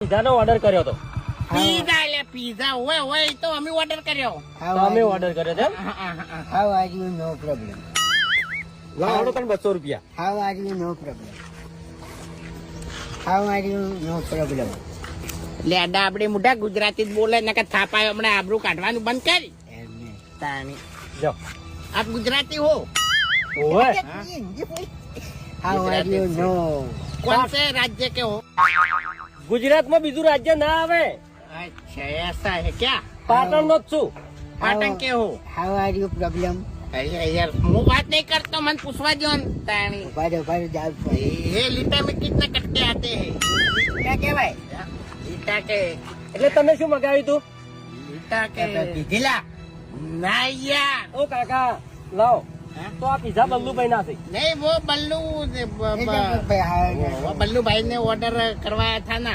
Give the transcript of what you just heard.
Pizza નો order કર્યો હતો. Pizza એટલે પીઝા હોય તો અમે ઓર્ડર કર્યો. તમે ઓર્ડર કર્યો છે એમ? How are you? No problem. લાવો તને 200 રૂપિયા. How are you? No problem. How are you? No problem. લેડા આપણે મોટા ગુજરાતી જ બોલે ને કે થાપાય હમણાં આબરૂ કાઢવાનું બંધ કરી એમને. તાણી જો આપ ગુજરાતી હો ઓય How are you? No. કોણ સે રાજ્ય કે હો? ગુજરાતમાં બીજું રાજ્ય ના આવે. અચ્છા એસા હે ક્યાં? પાટણ નો જ છું. પાટણ કે હો? How are you? Problem. અરે યાર હું વાત નહીં કરતો, મને પૂછવા દો ને તાણી. ઉભા જાવ ये लीटा में कितने कट्टे आते हैं? ક્યાં કહેવાય? लीटा के એટલે તમે શું મગાવ્યું તું? लीटा के પીધેલા ना यार ઓ કાકા લાવો हाँ? તો આ પીઝા બલ્લુભાઈ ના છે. नहीं वो बल्लू वो बल्लू भाई ने ऑर्डर करवाया था ना.